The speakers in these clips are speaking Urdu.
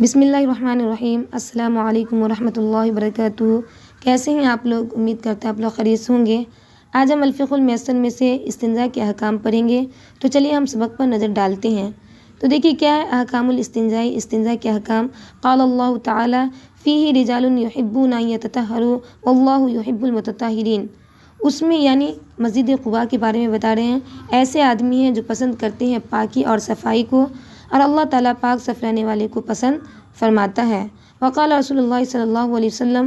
بسم اللہ الرحمن الرحیم۔ السلام علیکم ورحمۃ اللہ وبرکاتہ۔ کیسے ہیں آپ لوگ؟ امید کرتے ہیں آپ لوگ خیریت ہوں گے۔ آج ہم الفقہ المیسر میں سے استنجا کے احکام پڑھیں گے، تو چلیے ہم سبق پر نظر ڈالتے ہیں۔ تو دیکھیے کیا ہے احکام الاستنجاء، استنجا کے احکام۔ قال اللہ تعالی فیہ رجال یحبون ان یتطہروا واللہ یحب المتطہرین۔ اس میں یعنی مسجد قباء کے بارے میں بتا رہے ہیں، ایسے آدمی ہیں جو پسند کرتے ہیں پاکی اور صفائی کو، اور اللہ تعالیٰ پاک صف رہنے والے کو پسند فرماتا ہے۔ وقال رسول اللہ صلی اللہ علیہ وسلم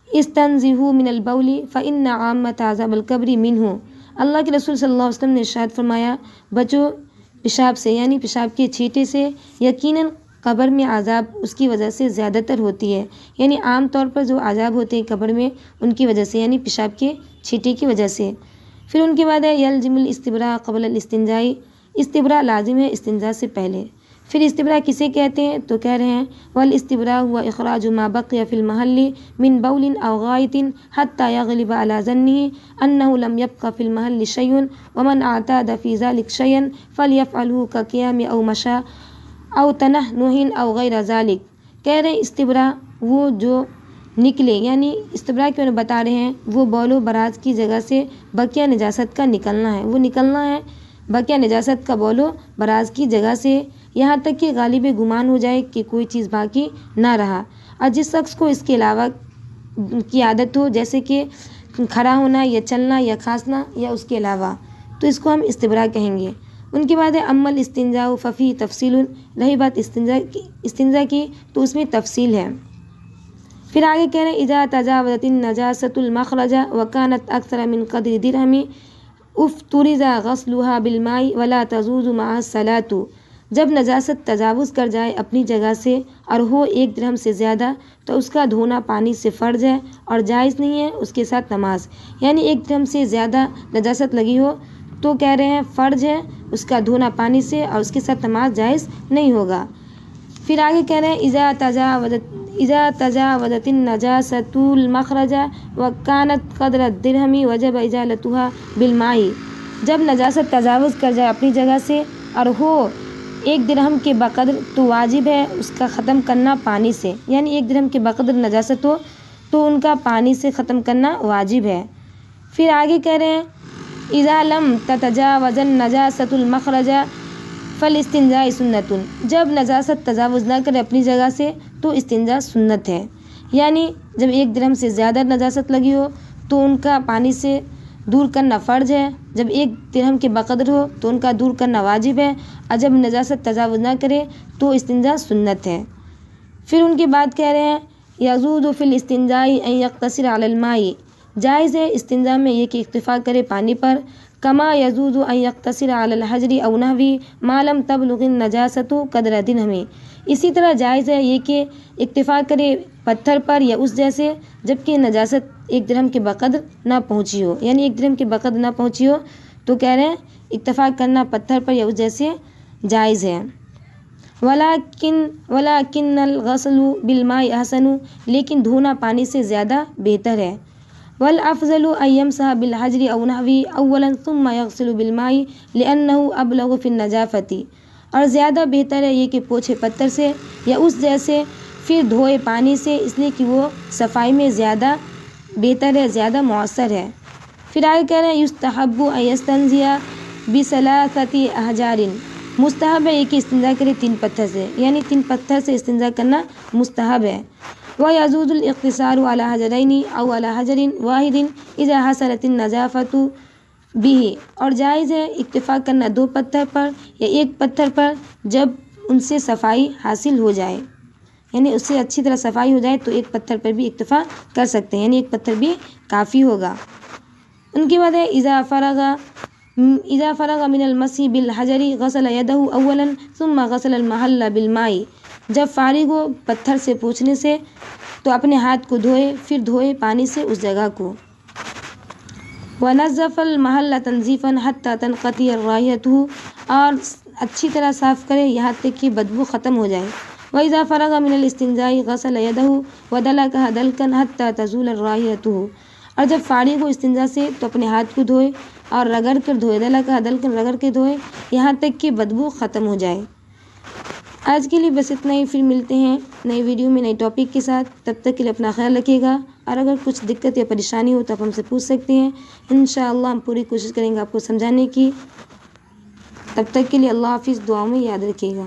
استنزہوا من البول فإن عامۃ عذاب القبر منہ۔ اللہ کے رسول صلی اللہ علیہ وسلم نے ارشاد فرمایا، بچو پیشاب سے یعنی پیشاب کے چھینٹے سے، یقیناً قبر میں عذاب اس کی وجہ سے زیادہ تر ہوتی ہے، یعنی عام طور پر جو عذاب ہوتے ہیں قبر میں ان کی وجہ سے، یعنی پیشاب کے چھینٹے کی وجہ سے۔ پھر ان کے بعد ہے یلزم الاستبراء قبل الاستنجاء، استبراء لازم ہے استنجا سے پہلے۔ پھر استبراء کسے کہتے ہیں؟ تو کہہ رہے ہیں والاستبراء هو اخراج ما بقي في المحل من بول او غائط حتى يغلب على ظنه انه لم يبق في المحل شيء ومن اعتاد في ذلك شيئا فليفعله كقيام او مشى او تنحنح او غیر ذلك۔ کہہ رہے ہیں استبراء وہ جو نکلے، یعنی استبراء کے بارے میں بتا رہے ہیں وہ بول و براز کی جگہ سے بقیہ نجاست کا نکلنا ہے، وہ نکلنا ہے بقیہ نجاست کا بول و براز کی جگہ سے، یہاں تک کہ غالب گمان ہو جائے کہ کوئی چیز باقی نہ رہا۔ اور جس شخص کو اس کے علاوہ کی عادت ہو، جیسے کہ کھڑا ہونا یا چلنا یا کھانسنا یا اس کے علاوہ، تو اس کو ہم استبراء کہیں گے۔ ان کے بعد ہے اما الاستنجاء ففی تفصیل، رہی بات استنجا کی تو اس میں تفصیل ہے۔ پھر آگے کہہ رہے ہیں اذا تجاوزت النجاسۃ المخرج وکانت اکثر من قدر درہم افترض غسلها بالماء ولا تجوز معها الصلاۃ۔ جب نجاست تجاوز کر جائے اپنی جگہ سے اور ہو 1 درہم سے زیادہ تو اس کا دھونا پانی سے فرض ہے اور جائز نہیں ہے اس کے ساتھ نماز، یعنی 1 درہم سے زیادہ نجاست لگی ہو تو کہہ رہے ہیں فرض ہے اس کا دھونا پانی سے اور اس کے ساتھ نماز جائز نہیں ہوگا۔ پھر آگے کہہ رہے ہیں اذا تجاوزت النجاسۃ المخرج وکانت قدر الدرہم وجب ازالتها بالماء۔ جب نجاست تجاوز کر جائے اپنی جگہ سے اور ہو 1 درہم کے بقدر تو واجب ہے اس کا ختم کرنا پانی سے، یعنی 1 درہم کے بقدر نجاست ہو تو ان کا پانی سے ختم کرنا واجب ہے۔ پھر آگے کہہ رہے ہیں اذا لم تتجاوز النجاسۃ المخرج فالاستنجاء سنۃ۔ جب نجاست تجاوز نہ کرے اپنی جگہ سے تو استنجا سنت ہے، یعنی جب 1 درہم سے زیادہ نجاست لگی ہو تو ان کا پانی سے دور کرنا فرض ہے، جب 1 درہم کے بقدر ہو تو ان کا دور کرنا واجب ہے، اور جب نجاست تجاوز نہ کرے تو استنجا سنت ہے۔ پھر ان کے بعد کہہ رہے ہیں یجوز فی الاستنجاء ان یقتصر علی الماء۔ جائز ہے استنجا میں یہ کہ اکتفا کرے پانی پر، کما یجوز ان یقتصر علی الحجر او نحوہ ما لم تبلغ النجاسۃ قدر درہم۔ اسی طرح جائز ہے یہ کہ اکتفا کرے پتھر پر یا اس جیسے، جبکہ نجاست 1 درہم کے بقدر نہ پہنچی ہو، یعنی 1 درہم کے بقدر نہ پہنچی ہو تو کہہ رہے ہیں اکتفا کرنا پتھر پر یا اس جیسے جائز ہے۔ ولیکن الغسل بالماء احسن، لیکن دھونا پانی سے زیادہ بہتر ہے۔ والافضل ان یمسح بالحجر او نحوہ اولا ثم یغسل بالماء لانہ ابلغ فی النظافۃ۔ اور زیادہ بہتر ہے یہ کہ پوچھے پتھر سے یا اس جیسے پھر دھوئے پانی سے، اس لیے کہ وہ صفائی میں زیادہ بہتر ہے، زیادہ مؤثر ہے۔ پھر آگے کہہ رہے ہیں یستحب ان یستنجی بثلاثۃ احجار۔ مستحب ہے یہ کہ استنجا کرے 3 پتھر سے، یعنی 3 پتھر سے استنجا کرنا مستحب ہے۔ ويجوز الاقتصار على حجرين او على حجر واحد اذا حصلت النظافة به۔ اور جائز ہے اکتفا کرنا 2 پتھر پر یا 1 پتھر پر جب ان سے صفائی حاصل ہو جائے، یعنی اس سے اچھی طرح صفائی ہو جائے تو 1 پتھر پر بھی اکتفا کر سکتے ہیں، یعنی 1 پتھر بھی کافی ہوگا۔ ان کے بعد ہے اذا فرغ من المسح بالحجر غسل يده اولا ثم غسل المحل بالماء۔ جب فارغ ہو پتھر سے پوچھنے سے تو اپنے ہاتھ کو دھوئے، پھر دھوئے پانی سے اس جگہ کو۔ ونظف المحل تنظیفا حتى تنقطع رائحته، اور اچھی طرح صاف کرے یہاں تک کہ بدبو ختم ہو جائے۔ واذا فرغ من الاستنجاء غسل يده ودلكها دلكا حتى تزول رائحته۔ اور جب فارغ ہو استنجا سے تو اپنے ہاتھ کو دھوئے اور رگڑ کر دھوئے، دلكها دلكا رگڑ کے دھوئے یہاں تک کہ بدبو ختم ہو جائے۔ آج کے لیے بس اتنا ہی، پھر ملتے ہیں نئی ویڈیو میں نئے ٹاپک کے ساتھ. تب تک کے لیے اپنا خیال رکھیے گا، اور اگر کچھ دقت یا پریشانی ہو تو آپ ہم سے پوچھ سکتے ہیں. انشاءاللہ ہم پوری کوشش کریں گے آپ کو سمجھانے کی. تب تک کے لیے اللہ حافظ. دعاؤں میں یاد رکھیے گا.